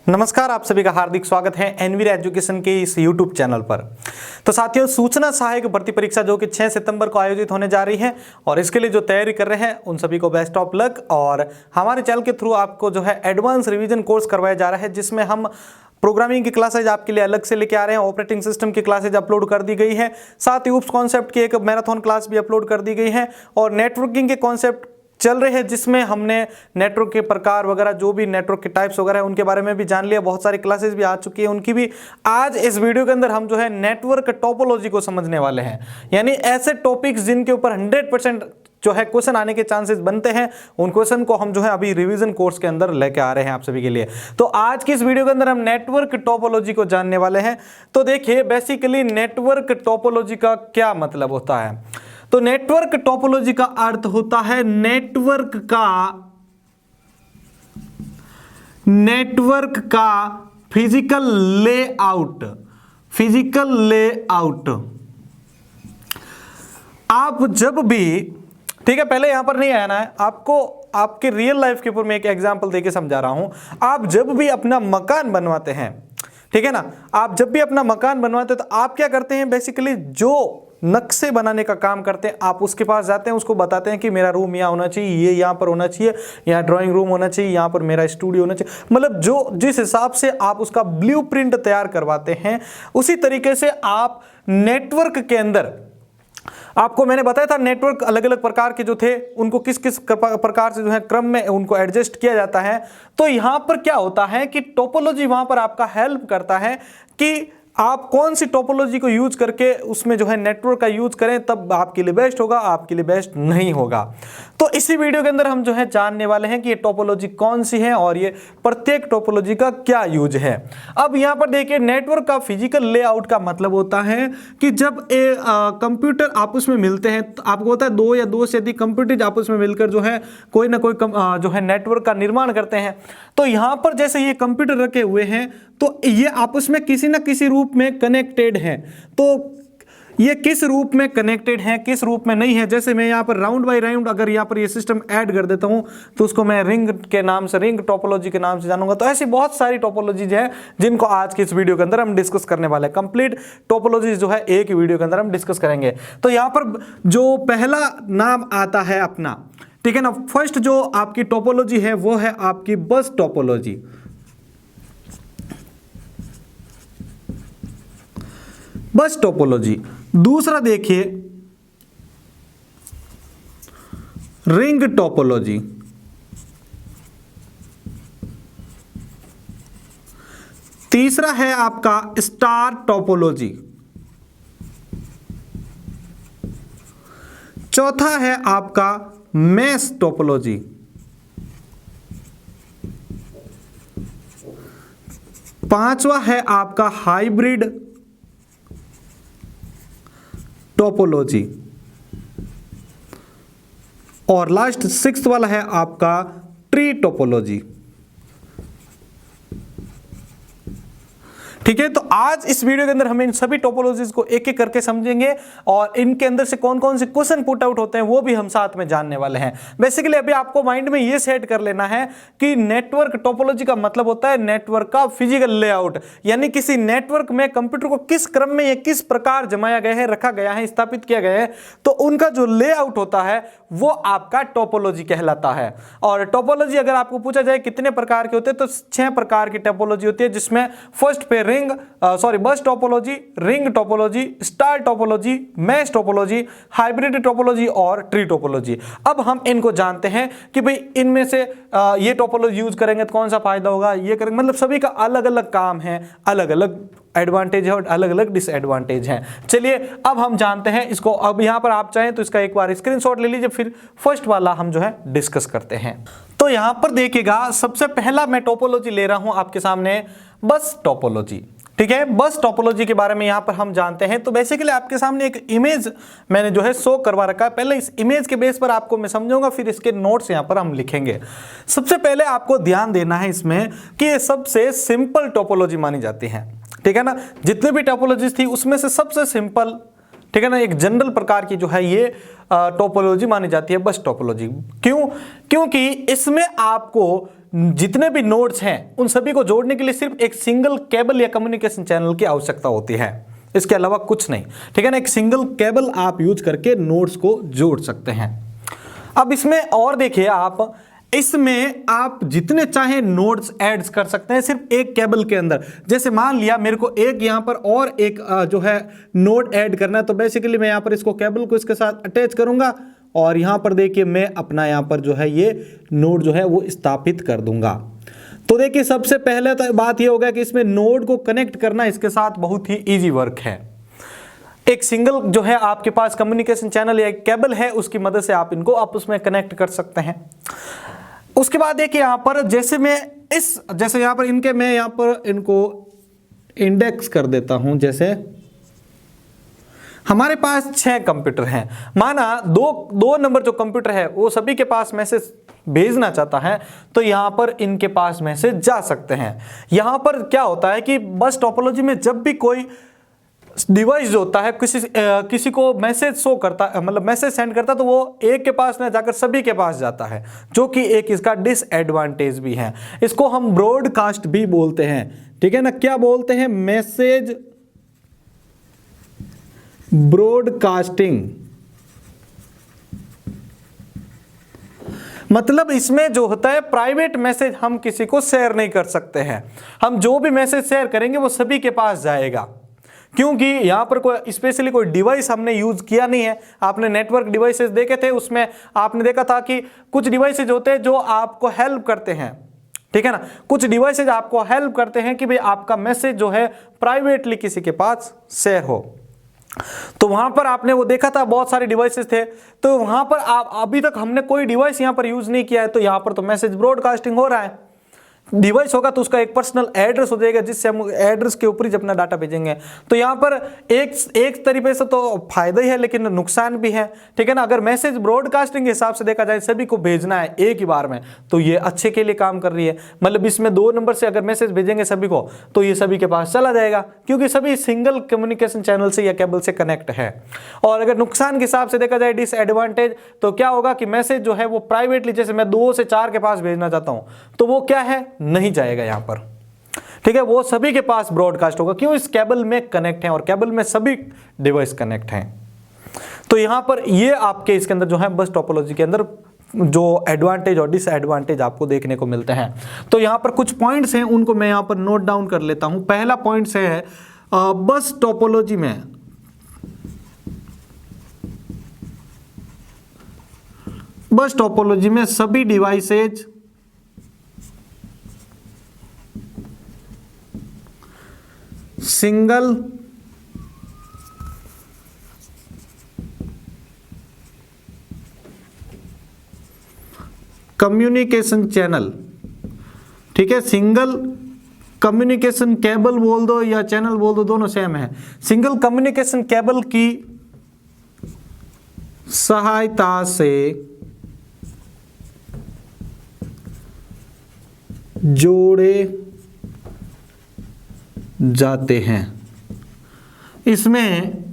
नमस्कार, आप सभी का हार्दिक स्वागत है एनवीर एजुकेशन के इस यूट्यूब चैनल पर। तो साथियों, सूचना सहायक भर्ती परीक्षा जो कि 6 सितंबर को आयोजित होने जा रही है और इसके लिए जो तैयारी कर रहे हैं उन सभी को बेस्ट ऑफ लक। और हमारे चैनल के थ्रू आपको जो है एडवांस रिवीजन कोर्स करवाया जा रहा है, जिसमें हम प्रोग्रामिंग की क्लासेज आपके लिए अलग से लेके आ रहे हैं, ऑपरेटिंग सिस्टम की क्लासेज अपलोड कर दी गई है, साथ ही उप्स कॉन्सेप्ट की एक मैराथन क्लास भी अपलोड कर दी गई है और नेटवर्किंग के कॉन्सेप्ट चल रहे हैं, जिसमें हमने नेटवर्क के प्रकार वगैरह जो भी नेटवर्क के टाइप्स वगैरह है उनके बारे में भी जान लिया। बहुत सारी क्लासेस भी आ चुकी है, उनकी भी आज इस वीडियो के अंदर हम जो है नेटवर्क टोपोलॉजी को समझने वाले हैं, यानी ऐसे टॉपिक्स जिनके ऊपर 100% जो है क्वेश्चन आने के चांसेस बनते हैं, उन क्वेश्चन को हम जो है अभी रिवीजन कोर्स के अंदर लेके आ रहे हैं आप सभी के लिए। तो आज की इस वीडियो के अंदर हम नेटवर्क टोपोलॉजी को जानने वाले हैं। तो देखिए, बेसिकली नेटवर्क टोपोलॉजी का क्या मतलब होता है। तो नेटवर्क टोपोलॉजी का अर्थ होता है नेटवर्क का फिजिकल लेआउट। आप जब भी, ठीक है, पहले यहां पर नहीं आना है आपको, आपके रियल लाइफ के ऊपर मैं एक एग्जांपल देके समझा रहा हूं। आप जब भी अपना मकान बनवाते हैं, ठीक है ना, आप जब भी अपना मकान बनवाते हैं तो आप क्या करते हैं, बेसिकली जो नक्शे बनाने का काम करते हैं, आप उसके पास जाते हैं, उसको बताते हैं कि मेरा रूम यहाँ होना चाहिए, ये यहाँ पर होना चाहिए, यहाँ ड्राइंग रूम होना चाहिए, यहाँ पर मेरा स्टूडियो होना चाहिए, मतलब जो जिस हिसाब से आप उसका ब्लूप्रिंट तैयार करवाते हैं, उसी तरीके से आप नेटवर्क के अंदर, आपको मैंने बताया था नेटवर्क अलग अलग प्रकार के जो थे उनको किस किस प्रकार से जो है क्रम में उनको एडजस्ट किया जाता है। तो यहां पर क्या होता है कि टोपोलॉजी वहां पर आपका हेल्प करता है कि आप कौन सी टोपोलॉजी को यूज करके उसमें जो है नेटवर्क का यूज करें, तब आपके लिए बेस्ट होगा, आपके लिए बेस्ट नहीं होगा। तो इसी वीडियो के अंदर हम जो है जानने वाले हैं कि ये टोपोलॉजी कौन सी है और ये प्रत्येक टोपोलॉजी का क्या यूज है। अब यहां पर देखिए, नेटवर्क का फिजिकल लेआउट का मतलब होता है कि जब कंप्यूटर आपस में मिलते हैं, तो आपको होता है दो या दो से अधिक कंप्यूटर आपस में मिलकर जो है कोई ना कोई जो है नेटवर्क का निर्माण करते हैं। तो यहां पर जैसे ये कंप्यूटर रखे हुए हैं तो ये आपस में किसी ना किसी रूप में कनेक्टेड हैं। तो ये किस रूप में कनेक्टेड हैं, किस रूप में नहीं है, जैसे मैं यहाँ पर राउंड बाय राउंड अगर यहाँ पर ये सिस्टम ऐड कर देता हूँ तो उसको मैं रिंग के नाम से, रिंग टोपोलॉजी के नाम से जानूंगा। तो ऐसी बहुत सारी टोपोलॉजीज हैं जिनको आज की इस वीडियो के अंदर हम डिस्कस करने वाले हैं। कंप्लीट टोपोलॉजी जो है एक ही वीडियो के अंदर हम डिस्कस करेंगे। तो यहाँ पर जो पहला नाम आता है अपना, ठीक है ना, फर्स्ट जो आपकी टोपोलॉजी है वो है आपकी बस टोपोलॉजी। बस टोपोलॉजी। दूसरा देखिए रिंग टोपोलॉजी। तीसरा है आपका स्टार टोपोलॉजी। चौथा है आपका मैश टोपोलॉजी। पांचवा है आपका हाइब्रिड टोपोलॉजी और लास्ट 6th वाला है आपका ट्री टोपोलॉजी। ठीक है, तो आज इस वीडियो के अंदर हम इन सभी टोपोलॉजीज को एक एक करके समझेंगे और इनके अंदर से कौन कौन से क्वेश्चन पुट आउट होते हैं वो भी हम साथ में जानने वाले हैं। बेसिकली अभी आपको माइंड में ये सेट कर लेना है कि नेटवर्क टोपोलॉजी का मतलब होता है नेटवर्क का फिजिकल लेआउट, यानी किसी नेटवर्क में कंप्यूटर को किस क्रम में या किस प्रकार जमाया गया है, रखा गया है, स्थापित किया गया है, तो उनका जो लेआउट होता है वो आपका टोपोलॉजी कहलाता है। और टोपोलॉजी अगर आपको पूछा जाए कितने प्रकार के होते हैं तो 6 प्रकार की टोपोलॉजी होती है, जिसमें फर्स्ट पे बस topology, ring topology, star topology, mesh topology, hybrid topology और ट्री टोपोलॉजी। अब हम इनको जानते हैं कि भाई इनमें से ये टोपोलॉजी यूज करेंगे तो कौन सा फायदा होगा, ये करेंगे, मतलब सभी का अलग अलग काम है, अलग अलग एडवांटेज है और अलग अलग डिसएडवांटेज हैं। चलिए अब हम जानते हैं इसको। अब यहां पर आप चाहें तो इसका एक बार स्क्रीनशॉट ले लीजिए, फिर फर्स्ट वाला हम जो है डिस्कस करते हैं। तो यहां पर देखिएगा, सबसे पहला मैं टोपोलॉजी ले रहा हूं आपके सामने, बस टोपोलॉजी। ठीक है, बस टोपोलॉजी के बारे में यहां पर हम जानते हैं। तो बेसिकली आपके सामने एक इमेज मैंने जो है शो करवा रखा है। पहले इस इमेज के बेस पर आपको मैं समझाऊंगा, फिर इसके नोट्स यहां पर हम लिखेंगे। सबसे पहले आपको ध्यान देना है इसमें कि ये सबसे सिंपल टोपोलॉजी मानी जाती है। ठीक है ना, जितने भी टोपोलॉजीज थी उसमें से सबसे सिंपल ठीक है ना, एक जनरल प्रकार की जो है ये टोपोलॉजी मानी जाती है, बस टोपोलॉजी। क्यों? क्योंकि इसमें आपको जितने भी नोड्स हैं उन सभी को जोड़ने के लिए सिर्फ एक सिंगल केबल या कम्युनिकेशन चैनल की आवश्यकता होती है, इसके अलावा कुछ नहीं, ठीक है ना। एक सिंगल केबल आप यूज करके नोड्स को जोड़ सकते हैं। अब इसमें और देखिए आप, इसमें आप जितने चाहे नोड्स ऐड कर सकते हैं सिर्फ एक केबल के अंदर। जैसे मान लिया मेरे को एक यहां पर और एक जो है नोड ऐड करना है, तो बेसिकली मैं यहां पर इसको केबल को इसके साथ अटैच करूंगा और यहां पर देखिए मैं अपना यहां पर जो है ये नोड जो है वो स्थापित कर दूंगा। तो देखिए सबसे पहले तो बात ये होगा कि इसमें नोड को कनेक्ट करना इसके साथ बहुत ही इजी वर्क है। एक सिंगल जो है आपके पास कम्युनिकेशन चैनल या केबल है, उसकी मदद से आप इनको आपस में कनेक्ट कर सकते हैं। उसके बाद देखिए यहां पर जैसे यहां पर मैं यहां पर इनको इंडेक्स कर देता हूं। जैसे हमारे पास 6 कंप्यूटर हैं, माना दो नंबर जो कंप्यूटर है वो सभी के पास मैसेज भेजना चाहता है, तो यहां पर इनके पास मैसेज जा सकते हैं। यहां पर क्या होता है कि बस टोपोलॉजी में जब भी कोई डिवाइस जो होता है किसी को मैसेज शो करता, मतलब मैसेज सेंड करता, तो वो एक के पास ना जाकर सभी के पास जाता है, जो कि एक इसका डिसएडवांटेज भी है। इसको हम ब्रॉडकास्ट भी बोलते हैं, ठीक है ना। क्या बोलते हैं? Message broadcasting. मतलब इसमें जो होता है प्राइवेट मैसेज हम किसी को शेयर नहीं कर सकते हैं। हम जो भी मैसेज शेयर करेंगे वो सभी के पास जाएगा, क्योंकि यहां पर कोई स्पेशली कोई डिवाइस हमने यूज किया नहीं है। आपने नेटवर्क डिवाइसेस देखे थे, उसमें आपने देखा था कि कुछ डिवाइसेज होते हैं जो आपको हेल्प करते हैं, ठीक है ना। कुछ डिवाइसेज आपको हेल्प करते हैं कि भाई आपका मैसेज जो है प्राइवेटली किसी के पास शेयर हो। तो वहां पर आपने वो देखा था, बहुत सारे डिवाइसेस थे, तो वहां पर आप अभी तक हमने कोई डिवाइस यहां पर यूज नहीं किया है, तो यहां पर तो मैसेज ब्रॉडकास्टिंग हो रहा है। डिवाइस होगा तो उसका एक पर्सनल एड्रेस हो जाएगा, जिससे हम एड्रेस के ऊपर ही अपना डाटा भेजेंगे। तो यहाँ पर एक तरीके से तो फायदा ही है, लेकिन नुकसान भी है, ठीक है ना। अगर मैसेज ब्रॉडकास्टिंग के हिसाब से देखा जाए, सभी को भेजना है एक ही बार में, तो ये अच्छे के लिए काम कर रही है। मतलब इसमें 2 नंबर से अगर मैसेज भेजेंगे सभी को, तो ये सभी के पास चला जाएगा, क्योंकि सभी सिंगल कम्युनिकेशन चैनल से या केबल से कनेक्ट है। और अगर नुकसान के हिसाब से देखा जाए, डिसएडवांटेज, तो क्या होगा कि मैसेज जो है वो प्राइवेटली, जैसे मैं 2 से 4 के पास भेजना चाहता हूं, तो वो क्या है, नहीं जाएगा यहां पर, ठीक है। वो सभी के पास ब्रॉडकास्ट होगा, क्यों? इस केबल में कनेक्ट है और केबल में सभी डिवाइस कनेक्ट हैं। तो यहां पर ये आपके इसके अंदर जो है बस टोपोलॉजी के अंदर जो एडवांटेज और डिसएडवांटेज आपको देखने को मिलते हैं। तो यहां पर कुछ पॉइंट्स हैं, उनको मैं यहां पर नोट डाउन कर लेता हूं। पहला पॉइंट से है बस टोपोलॉजी में सभी डिवाइसेज सिंगल कम्युनिकेशन चैनल, ठीक है, सिंगल कम्युनिकेशन केबल बोल दो या चैनल बोल दो, दोनों सेम है। सिंगल कम्युनिकेशन केबल की सहायता से जोड़े जाते हैं। इसमें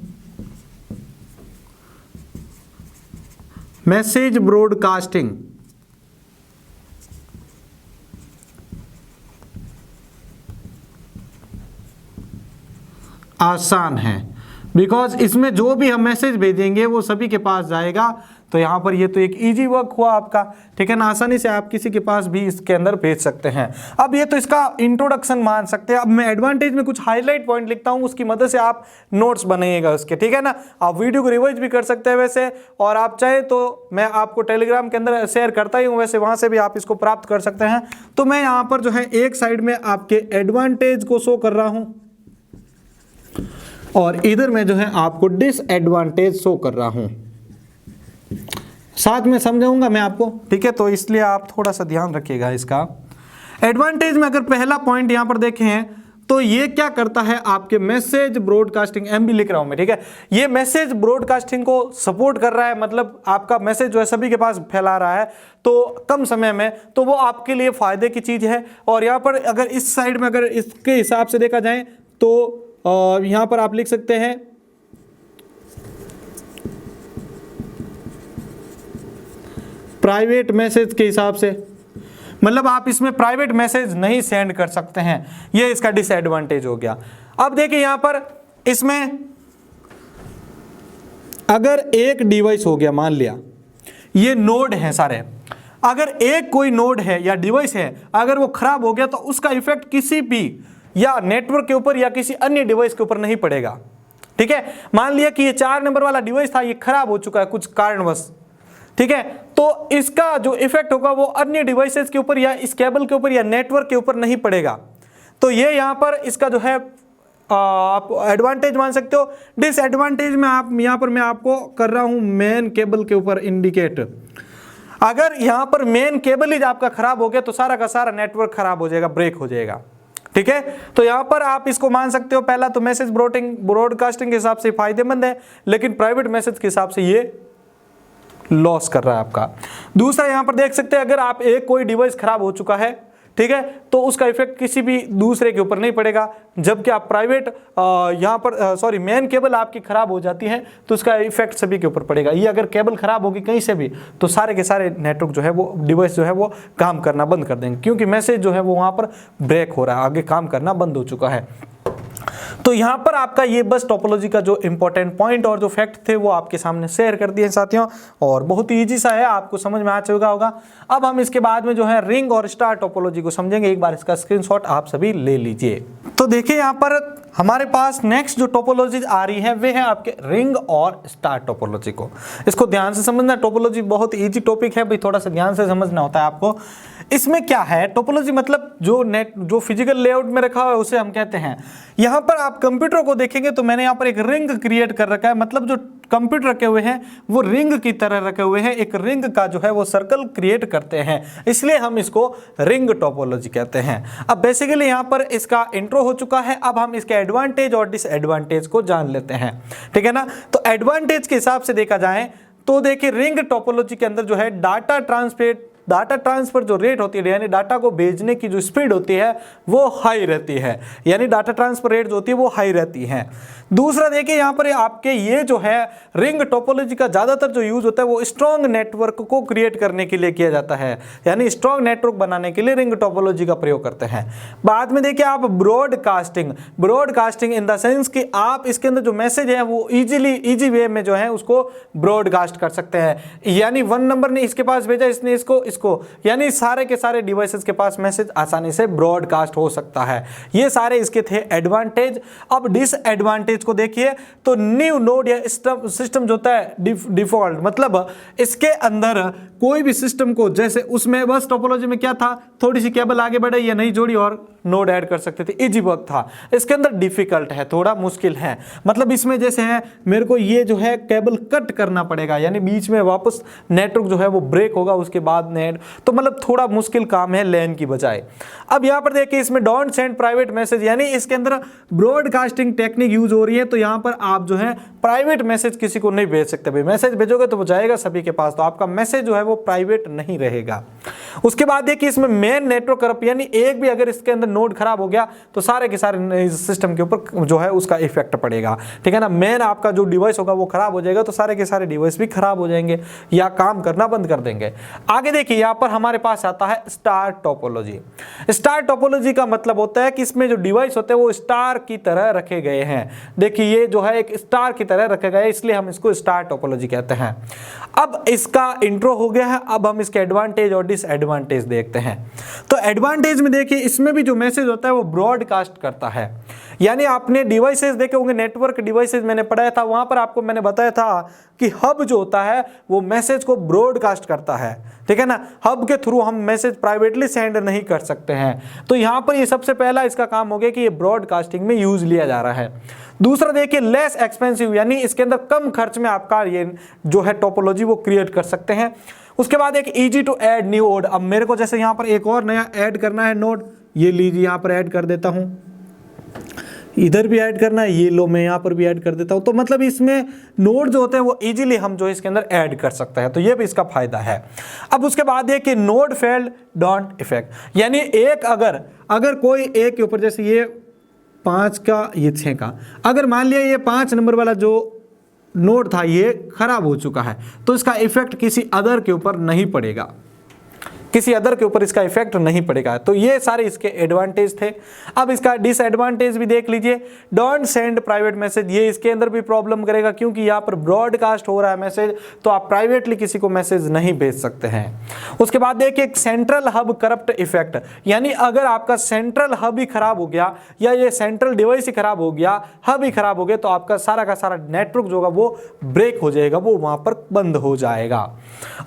मैसेज ब्रॉडकास्टिंग आसान है, बिकॉज इसमें जो भी हम मैसेज भेजेंगे वो सभी के पास जाएगा। तो यहां पर ये तो एक इजी वर्क हुआ आपका, ठीक है ना। आसानी से आप किसी के पास भी इसके अंदर भेज सकते हैं। अब ये तो इसका इंट्रोडक्शन मान सकते हैं। अब मैं एडवांटेज में कुछ हाईलाइट पॉइंट लिखता हूं, उसकी मदद से आप नोट्स बनाइएगा उसके, ठीक है ना। आप वीडियो को रिवाइज भी कर सकते हैं वैसे, और आप चाहे तो मैं आपको टेलीग्राम के अंदर शेयर करता ही हूं, वैसे वहां से भी आप इसको प्राप्त कर सकते हैं। तो मैं यहां पर जो है एक साइड में आपके एडवांटेज को शो कर रहा हूं और इधर में जो है आपको डिसएडवांटेज शो कर रहा हूं, साथ में समझाऊंगा मैं आपको, ठीक है। तो इसलिए आप थोड़ा सा ध्यान रखिएगा इसका। एडवांटेज में अगर पहला पॉइंट यहां पर देखें हैं, तो ये क्या करता है, आपके मैसेज ब्रॉडकास्टिंग, एमबी लिख रहा हूं मैं, ठीक है। ये मैसेज ब्रॉडकास्टिंग को सपोर्ट कर रहा है, मतलब आपका मैसेज जो है सभी के पास फैला रहा है तो कम समय में, तो वो आपके लिए फायदे की चीज है। और यहां पर अगर इस साइड में अगर इसके हिसाब से देखा जाए, तो यहां पर आप लिख सकते हैं प्राइवेट मैसेज के हिसाब से, मतलब आप इसमें प्राइवेट मैसेज नहीं सेंड कर सकते हैं, ये इसका डिसएडवांटेज हो गया। अब देखिए यहां पर इसमें अगर एक डिवाइस हो गया, मान लिया ये नोड है सारे, अगर एक कोई नोड है या डिवाइस है, अगर वो खराब हो गया तो उसका इफेक्ट किसी भी या नेटवर्क के ऊपर या किसी अन्य डिवाइस के ऊपर नहीं पड़ेगा। ठीक है, मान लिया कि ये 4 नंबर वाला डिवाइस था, ये खराब हो चुका है कुछ कारणवश, ठीक है, तो इसका जो इफेक्ट होगा वो अन्य डिवाइसेस के ऊपर या इस केबल के ऊपर या नेटवर्क के ऊपर नहीं पड़ेगा। तो ये यहाँ पर इसका जो है आप एडवांटेज मान सकते हो। डिसएडवांटेज में आप यहाँ पर मैं आपको कर रहा हूं मेन केबल के ऊपर इंडिकेट। अगर यहाँ पर मेन केबल ही आपका खराब हो गया तो सारा का सारा नेटवर्क खराब हो जाएगा, ब्रेक हो जाएगा। ठीक है, तो यहाँ पर आप इसको मान सकते हो, पहला तो मैसेज ब्रॉडकास्टिंग के हिसाब से फायदेमंद है, लेकिन प्राइवेट मैसेज के हिसाब से ये लॉस कर रहा है आपका। दूसरा यहाँ पर देख सकते हैं, अगर आप एक कोई डिवाइस खराब हो चुका है, ठीक है, तो उसका इफेक्ट किसी भी दूसरे के ऊपर नहीं पड़ेगा, जबकि आप प्राइवेट यहाँ पर मेन केबल आपकी खराब हो जाती है तो उसका इफेक्ट सभी के ऊपर पड़ेगा। ये अगर केबल खराब होगी कहीं से भी तो सारे के सारे नेटवर्क जो है वो डिवाइस जो है वो काम करना बंद कर देंगे, क्योंकि मैसेज जो है वो वहाँ पर ब्रेक हो रहा है, आगे काम करना बंद हो चुका है। तो यहाँ पर आपका ये बस टोपोलॉजी का जो इंपॉर्टेंट पॉइंट और जो फैक्ट थे वो आपके सामने शेयर कर दिए साथियों, और बहुत ही ईजी सा है, आपको समझ में आ चुका होगा। अब हम इसके बाद में जो है रिंग और स्टार टोपोलॉजी को समझेंगे। एक बार इसका स्क्रीनशॉट आप सभी ले लीजिए। तो देखिए यहाँ पर हमारे पास नेक्स्ट जो टोपोलॉजी आ रही है वे है आपके रिंग और स्टार टोपोलॉजी को। इसको ध्यान से समझना, टोपोलॉजी बहुत इजी टॉपिक है भाई, थोड़ा सा ध्यान से समझना होता है आपको। इसमें क्या है, टोपोलॉजी मतलब जो फिजिकल लेआउट में रखा हुआ है उसे हम कहते हैं। यहाँ पर आप कंप्यूटर को देखेंगे तो मैंने यहाँ पर एक रिंग क्रिएट कर रखा है, मतलब जो कंप्यूटर रखे हुए हैं वो रिंग की तरह रखे हुए हैं, एक रिंग का जो है वो सर्कल क्रिएट करते हैं, इसलिए हम इसको रिंग टोपोलॉजी कहते हैं। अब बेसिकली यहाँ पर इसका इंट्रो हो चुका है, अब हम इसके एडवांटेज और डिसएडवांटेज को जान लेते हैं। ठीक है ना, तो एडवांटेज के हिसाब से देखा जाए तो देखिए रिंग टोपोलॉजी के अंदर जो है डाटा ट्रांसफर जो रेट होती है, यानी डाटा को भेजने की जो स्पीड होती है वो हाई रहती है, यानी डाटा ट्रांसफर रेट जो होती है वो हाई रहती है। दूसरा देखिए यहाँ पर आपके ये जो है रिंग टोपोलॉजी का ज़्यादातर जो यूज़ होता है वो स्ट्रॉन्ग नेटवर्क को क्रिएट करने के लिए किया जाता है, यानी स्ट्रॉन्ग नेटवर्क बनाने के लिए रिंग टोपोलॉजी का प्रयोग करते हैं। बाद में देखिए आप ब्रॉडकास्टिंग इन द सेंस कि आप इसके अंदर जो मैसेज है वो इजी वे में जो है उसको ब्रॉडकास्ट कर सकते हैं, यानी 1 नंबर ने इसके पास भेजा, इसने इसको, यानी सारे के सारे डिवाइसेस के पास मैसेज आसानी से ब्रॉडकास्ट हो सकता है। ये सारे इसके थे एडवांटेज। अब डिसएडवांटेज को देखिए तो न्यू नोड या सिस्टम जो होता है डिफॉल्ट, मतलब इसके अंदर कोई भी सिस्टम को, जैसे उसमें बस टोपोलॉजी में क्या था, थोड़ी सी केबल आगे बढ़े या नई जोड़ी और नोड ऐड कर सकते थे, इजी वर्क था। इसके अंदर डिफिकल्ट है, थोड़ा मुश्किल है, मतलब इसमें जैसे है मेरे को ये जो है केबल कट करना पड़ेगा, यानी बीच में वापस नेटवर्क जो है वो ब्रेक होगा उसके बाद नेट, तो मतलब थोड़ा मुश्किल काम है लैन की बजाय। अब यहाँ पर देखिए इसमें डोंट सेंड प्राइवेट मैसेज, यानी इसके अंदर ब्रॉडकास्टिंग टेक्निक यूज हो रही है, तो यहाँ पर आप जो है प्राइवेट मैसेज किसी को नहीं भेज सकते भाई, मैसेज भेजोगे तो वो जाएगा सभी के पास, तो आपका मैसेज जो है वो प्राइवेट नहीं रहेगा। उसके बाद देखिए इसमें मेन नेटवर्क करप्ट, यानी एक भी अगर इसके अंदर नोड खराब हो गया तो सारे के सारे सिस्टम के ऊपर जो है उसका इफेक्ट पड़ेगा। ठीक है ना, मेन आपका जो डिवाइस होगा वो खराब हो जाएगा तो सारे के सारे डिवाइस भी खराब हो जाएंगे या काम करना बंद कर देंगे। आगे देखिए यहाँ पर हमारे पास आता है स्टार टोपोलॉजी। स्टार टोपोलॉजी का मतलब होता है कि इसमें जो डिवाइस होते हैं वो स्टार की तरह रखे गए हैं। देखिए ये जो है एक स्टार की तरह रखे गए, इसलिए हम इसको स्टार टोपोलॉजी कहते हैं। अब इसका इंट्रो हो गया है, अब हम इसके एडवांटेज और डिसएडवांटेज देखते हैं। तो एडवांटेज में देखिए इसमें भी जो मैसेज होता है वो ब्रॉडकास्ट करता है, यानी आपने डिवाइसेस देखे होंगे, नेटवर्क डिवाइसेस मैंने पढ़ाया था, वहां पर आपको मैंने बताया था कि हब जो होता है वो मैसेज को ब्रॉडकास्ट करता है। ठीक है ना, हब के थ्रू हम मैसेज प्राइवेटली सेंड नहीं कर सकते हैं, तो यहां पर ये सबसे पहला इसका काम हो गया कि ये ब्रॉडकास्टिंग में यूज लिया जा रहा है। दूसरा देखिए लेस एक्सपेंसिव, यानी इसके अंदर कम खर्च में आपका ये जो है टोपोलॉजी वो क्रिएट कर सकते हैं। उसके बाद एक easy to add new node, अब मेरे को जैसे यहाँ पर एक और नया ऐड करना है नोड, ये लीजिए यहाँ पर ऐड कर देता हूँ, इधर भी ऐड करना है, ये लो मैं यहाँ पर भी ऐड कर देता हूँ, तो मतलब इसमें नोड जो होते हैं वो इजीली हम जो इसके अंदर ऐड कर सकते हैं, तो ये भी इसका फायदा है। अब उसके बाद ये कि नोड फेल्ड डोंट इफेक्ट, यानी एक अगर कोई एक के ऊपर, जैसे ये 5 का ये 6 का, अगर मान लिया ये 5 नंबर वाला जो नोड था ये खराब हो चुका है, तो इसका इफेक्ट किसी अदर के ऊपर नहीं पड़ेगा, किसी अदर के ऊपर इसका इफेक्ट नहीं पड़ेगा। तो ये सारे इसके एडवांटेज थे। अब इसका डिसएडवांटेज भी देख लीजिए, डोंट सेंड प्राइवेट मैसेज, ये इसके अंदर भी प्रॉब्लम करेगा क्योंकि यहाँ पर ब्रॉडकास्ट हो रहा है मैसेज, तो आप प्राइवेटली किसी को मैसेज नहीं भेज सकते हैं। उसके बाद देखिए सेंट्रल हब करप्ट इफेक्ट, यानी अगर आपका सेंट्रल हब ही खराब हो गया या ये सेंट्रल डिवाइस ही खराब हो गया, हब ही खराब हो गया, तो आपका सारा का सारा नेटवर्क जो होगा वो ब्रेक हो जाएगा, वो वहां पर बंद हो जाएगा।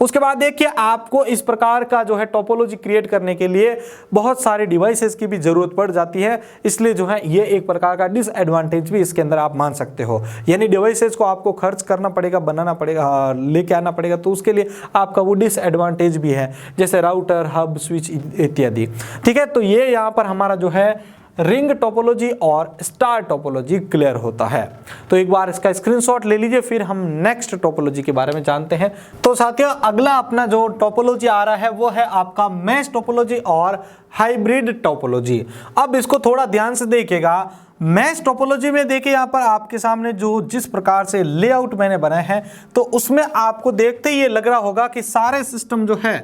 उसके बाद देखिए आपको इस प्रकार का जो है टोपोलॉजी क्रिएट करने के लिए बहुत सारे डिवाइसेस की भी जरूरत पड़ जाती है, इसलिए जो है ये एक प्रकार का डिसएडवांटेज भी इसके अंदर आप मान सकते हो, यानी डिवाइसेस को आपको खर्च करना पड़ेगा, बनाना पड़ेगा, लेके आना पड़ेगा, तो उसके लिए आपका वो डिसएडवांटेज भी है, जैसे राउटर, हब, स्विच इत्यादि। ठीक है, तो ये यहाँ पर हमारा जो है रिंग टोपोलॉजी और स्टार टोपोलॉजी क्लियर होता है। तो एक बार इसका स्क्रीनशॉट ले लीजिए, फिर हम नेक्स्ट टोपोलॉजी के बारे में जानते हैं। तो साथियों अगला अपना जो टोपोलॉजी आ रहा है वो है आपका मैश टोपोलॉजी और हाइब्रिड टोपोलॉजी। अब इसको थोड़ा ध्यान से देखिएगा। मैश टोपोलॉजी में देखिए यहाँ पर आपके सामने जो जिस प्रकार से लेआउट मैंने बनाए हैं, तो उसमें आपको देखते ही ये लग रहा होगा कि सारे सिस्टम जो है,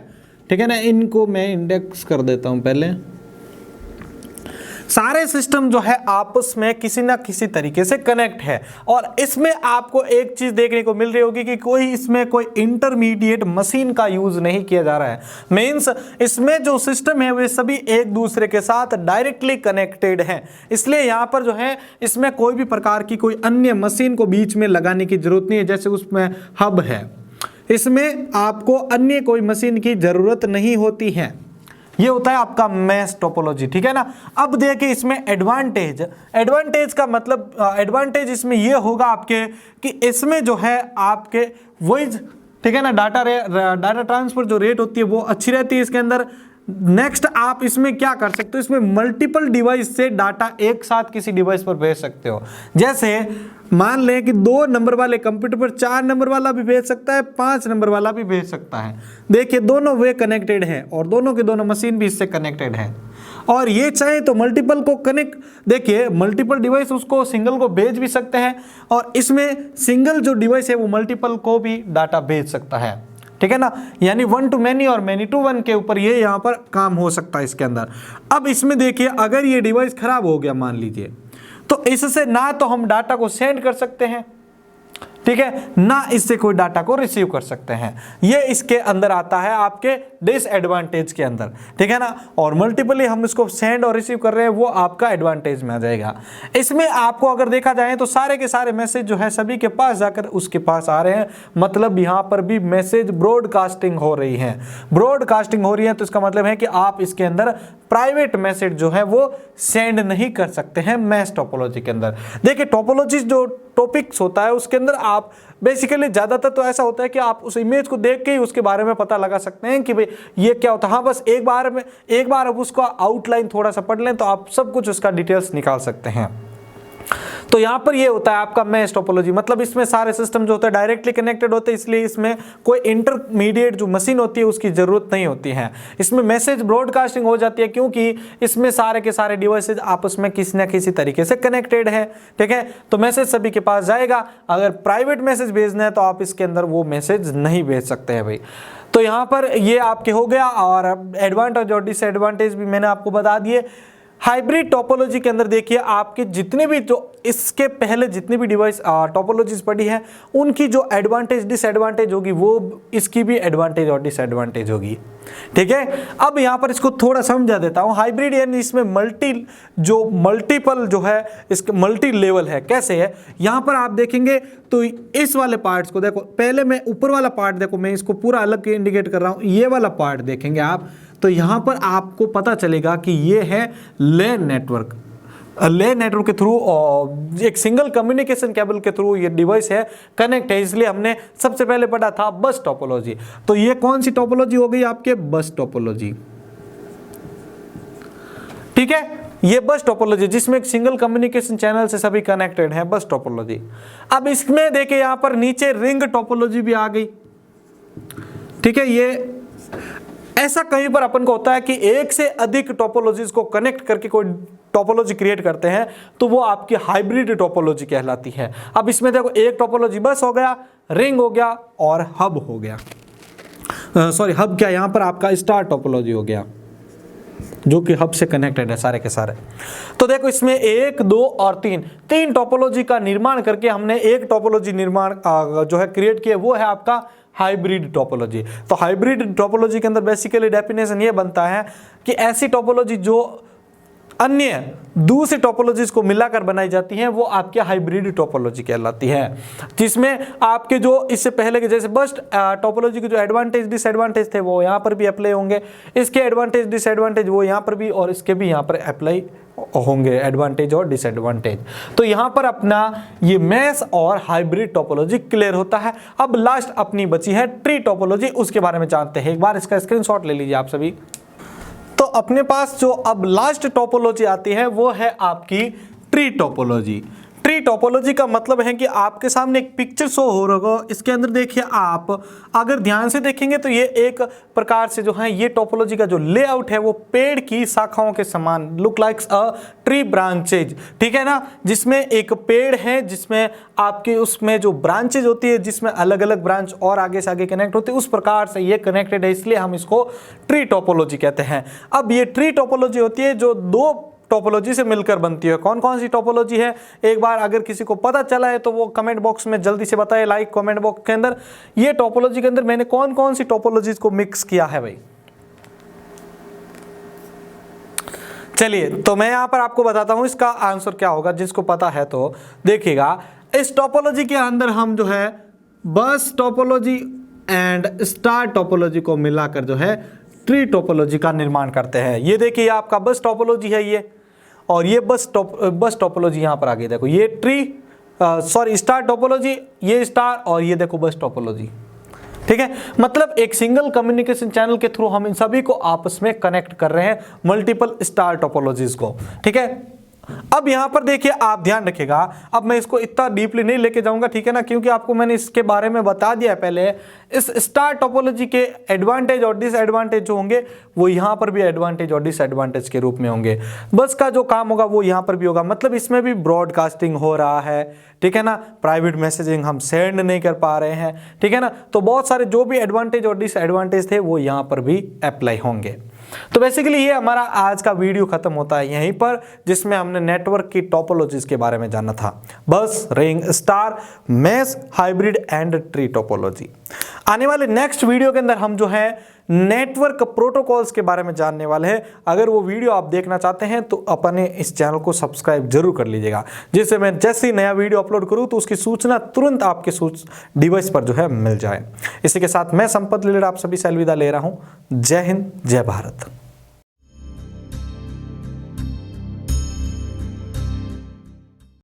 ठीक है ना, इनको मैं इंडेक्स कर देता हूं पहले, सारे सिस्टम जो है आपस में किसी ना किसी तरीके से कनेक्ट है, और इसमें आपको एक चीज देखने को मिल रही होगी कि कोई इसमें कोई इंटरमीडिएट मशीन का यूज नहीं किया जा रहा है। मींस इसमें जो सिस्टम है वे सभी एक दूसरे के साथ डायरेक्टली कनेक्टेड हैं, इसलिए यहाँ पर जो है इसमें कोई भी प्रकार की कोई अन्य मशीन को बीच में लगाने की जरूरत नहीं है। जैसे उसमें हब है, इसमें आपको अन्य कोई मशीन की जरूरत नहीं होती है। ये होता है आपका मैश टोपोलॉजी, ठीक है ना। अब देखिए इसमें एडवांटेज का मतलब एडवांटेज इसमें ये होगा आपके कि इसमें जो है आपके वॉइस, ठीक है ना, डाटा ट्रांसफर जो रेट होती है वो अच्छी रहती है इसके अंदर। नेक्स्ट आप इसमें क्या कर सकते हो, इसमें मल्टीपल डिवाइस से डाटा एक साथ किसी डिवाइस पर भेज सकते हो। जैसे मान लें कि 2 नंबर वाले कंप्यूटर पर 4 नंबर वाला भी भेज सकता है, 5 नंबर वाला भी भेज सकता है। देखिए दोनों वे कनेक्टेड है और दोनों के दोनों मशीन भी इससे कनेक्टेड है, और ये चाहे तो मल्टीपल को कनेक्ट, देखिए मल्टीपल डिवाइस उसको सिंगल को भेज भी सकते हैं, और इसमें सिंगल जो डिवाइस है वो मल्टीपल को भी डाटा भेज सकता है, ठीक है ना। यानी 1 to many और many to 1 के ऊपर ये यहाँ पर काम हो सकता है इसके अंदर। अब इसमें देखिए अगर ये डिवाइस खराब हो गया मान लीजिए, तो इससे ना तो हम डाटा को सेंड कर सकते हैं, ठीक है, ना इससे कोई डाटा को रिसीव कर सकते हैं। ये इसके अंदर आता है आपके डिसएडवांटेज के अंदर, ठीक है ना। और मल्टीपली हम इसको सेंड और रिसीव कर रहे हैं, वो आपका एडवांटेज में आ जाएगा। इसमें आपको अगर देखा जाए तो सारे के सारे मैसेज जो है सभी के पास जाकर उसके पास आ रहे हैं, मतलब यहाँ पर भी मैसेज ब्रॉडकास्टिंग हो रही है। ब्रॉडकास्टिंग हो रही है तो इसका मतलब है कि आप इसके अंदर प्राइवेट मैसेज जो है वो सेंड नहीं कर सकते हैं मैश टोपोलॉजी के अंदर। देखिए टोपोलॉजी जो टॉपिक्स होता है उसके अंदर आप बेसिकली ज्यादातर तो ऐसा होता है कि आप उस इमेज को देख के ही उसके बारे में पता लगा सकते हैं कि भाई ये क्या होता है। हाँ, बस एक बार आप उसका आउटलाइन थोड़ा सा पढ़ लें तो आप सब कुछ उसका डिटेल्स निकाल सकते हैं। तो यहां पर ये होता है आपका मैश टोपोलॉजी, मतलब इसमें सारे सिस्टम जो होते हैं डायरेक्टली कनेक्टेड होते हैं, इसलिए इसमें कोई इंटरमीडिएट जो मशीन होती है उसकी जरूरत नहीं होती है। इसमें मैसेज ब्रॉडकास्टिंग हो जाती है क्योंकि इसमें सारे के सारे डिवाइसेज आपस में किसी ना किसी तरीके से कनेक्टेड है, ठीक है। तो मैसेज सभी के पास जाएगा। अगर प्राइवेट मैसेज भेजना है तो आप इसके अंदर वो मैसेज नहीं भेज सकते हैं भाई। तो यहाँ पर ये आपके हो गया, और एडवांटेज और डिसएडवांटेज भी मैंने आपको बता दिए। हाइब्रिड टोपोलॉजी के अंदर देखिए आपके जितने भी जो इसके पहले जितनी भी डिवाइस टोपोलॉजीज पढ़ी है उनकी जो एडवांटेज डिसएडवांटेज होगी वो इसकी भी एडवांटेज और डिसएडवांटेज होगी, ठीक है। अब यहाँ पर इसको थोड़ा समझा देता हूँ। हाइब्रिड यानी इसमें मल्टीपल जो है इसके मल्टी लेवल है। कैसे है, यहाँ पर आप देखेंगे तो इस वाले पार्ट्स को देखो, पहले मैं ऊपर वाला पार्ट देखो, मैं इसको पूरा अलग इंडिकेट कर रहा हूँ। ये वाला पार्ट देखेंगे आप तो यहाँ पर आपको पता चलेगा कि ये है लेन नेटवर्क। लेन नेटवर्क के थ्रू एक सिंगल कम्युनिकेशन केबल के थ्रू ये डिवाइस है कनेक्ट है, इसलिए हमने सबसे पहले पढ़ा था बस टोपोलॉजी। तो ये कौन सी टोपोलॉजी हो गई आपके, बस टोपोलॉजी, ठीक है। ये बस टोपोलॉजी जिसमें एक सिंगल कम्युनिकेशन चैनल से सभी कनेक्टेड है, बस टोपोलॉजी। अब इसमें देखिए यहाँ पर नीचे रिंग टोपोलॉजी भी आ गई, ठीक है। ये ऐसा कहीं पर अपन को होता है कि एक से अधिक टोपोलॉजीज को कनेक्ट करके कोई टोपोलॉजी क्रिएट करते हैं तो वो आपकी हाइब्रिड टोपोलॉजी कहलाती है। अब इसमें देखो एक टोपोलॉजी बस हो गया, रिंग हो गया और हब हो गया। सॉरी हब क्या, यहाँ पर आपका स्टार टोपोलॉजी हो गया जो कि हब से कनेक्टेड है सारे के सारे। तो देखो इसमें 1, 2 और 3 टोपोलॉजी का निर्माण करके हमने एक टोपोलॉजी निर्माण जो है क्रिएट किया, वो है आपका हाइब्रिड टोपोलॉजी। तो हाइब्रिड टोपोलॉजी के अंदर बेसिकली डेफिनेशन ये बनता है कि ऐसी टोपोलॉजी जो अन्य दूसरी टोपोलॉजीज को मिलाकर बनाई जाती हैं वो आपके हाइब्रिड टोपोलॉजी कहलाती है, जिसमें आपके जो इससे पहले के जैसे बस टोपोलॉजी के जो एडवांटेज डिसएडवांटेज थे वो यहाँ पर भी अप्लाई होंगे, इसके एडवांटेज डिसएडवांटेज वो यहाँ पर भी और इसके भी यहाँ पर अप्लाई होंगे एडवांटेज और डिसएडवांटेज। तो यहाँ पर अपना ये मैश और हाइब्रिड टोपोलॉजी क्लियर होता है। अब लास्ट अपनी बची है ट्री टोपोलॉजी, उसके बारे में जानते हैं। एक बार इसका स्क्रीनशॉट ले लीजिए आप सभी। तो अपने पास जो अब लास्ट टोपोलॉजी आती है वो है आपकी ट्री टोपोलॉजी। ट्री टोपोलॉजी का मतलब है कि आपके सामने एक पिक्चर शो हो रहा होगा, इसके अंदर देखिए आप अगर ध्यान से देखेंगे तो ये एक प्रकार से जो है ये टोपोलॉजी का जो लेआउट है वो पेड़ की शाखाओं के समान, look likes a tree branches, ठीक है ना, जिसमें एक पेड़ है जिसमें आपके उसमें जो ब्रांचेज होती है जिसमें अलग अलग ब्रांच और आगे से आगे कनेक्ट होती है, उस प्रकार से ये कनेक्टेड है, इसलिए हम इसको ट्री टोपोलॉजी कहते हैं। अब ये ट्री टोपोलॉजी होती है जो दो टोपोलॉजी से मिलकर बनती है। कौन कौन सी टोपोलॉजी है, एक बार अगर किसी को पता चला है तो वो कमेंट बॉक्स में जल्दी से बताए, लाइक कमेंट बॉक्स के अंदर। ये टोपोलॉजी के अंदर मैंने कौन कौन सी टोपोलॉजीज को मिक्स किया है भाई, चलिए तो मैं यहां पर आपको बताता हूं इसका आंसर क्या होगा, जिसको पता है तो देखिएगा। इस टोपोलॉजी के अंदर हम जो है बस टोपोलॉजी एंड स्टार टोपोलॉजी को मिलाकर जो है ट्री टोपोलॉजी का निर्माण करते हैं। ये देखिए आपका बस टोपोलॉजी है ये, और ये बस टोपोलॉजी यहाँ पर आगे देखो, ये ट्री स्टार टोपोलॉजी, ये स्टार, और ये देखो बस टोपोलॉजी, ठीक है। मतलब एक सिंगल कम्युनिकेशन चैनल के थ्रू हम इन सभी को आपस में कनेक्ट कर रहे हैं, मल्टीपल स्टार टोपोलॉजीज को, ठीक है। अब यहां पर देखिए आप ध्यान रखिएगा, अब मैं इसको इतना डीपली नहीं लेके जाऊंगा, ठीक है ना, क्योंकि आपको मैंने इसके बारे में बता दिया है पहले। इस स्टार टोपोलॉजी के एडवांटेज और डिसएडवांटेज जो होंगे वो यहां पर भी एडवांटेज और डिसएडवांटेज के रूप में होंगे। बस का जो काम होगा वो यहां पर भी होगा, मतलब इसमें भी ब्रॉडकास्टिंग हो रहा है, ठीक है ना, प्राइवेट मैसेजिंग हम सेंड नहीं कर पा रहे हैं, ठीक है ना। तो बहुत सारे जो भी एडवांटेज और डिसएडवांटेज थे वो यहां पर भी अप्लाई होंगे। तो बेसिकली ये हमारा आज का वीडियो खत्म होता है यहीं पर, जिसमें हमने नेटवर्क की टोपोलॉजीज के बारे में जाना था, bus, ring, star, mesh, hybrid and tree topology. आने वाले नेक्स्ट वीडियो के अंदर हम जो है नेटवर्क प्रोटोकॉल्स के बारे में जानने वाले हैं। अगर वो वीडियो आप देखना चाहते हैं तो अपने इस चैनल को सब्सक्राइब जरूर कर लीजिएगा, जिससे मैं जैसे ही नया वीडियो अपलोड करूं तो उसकी सूचना तुरंत आपके डिवाइस पर जो है मिल जाए। इसी के साथ मैं संपत लीलर आप सभी से अलविदा ले रहा हूं। जय हिंद, जय भारत।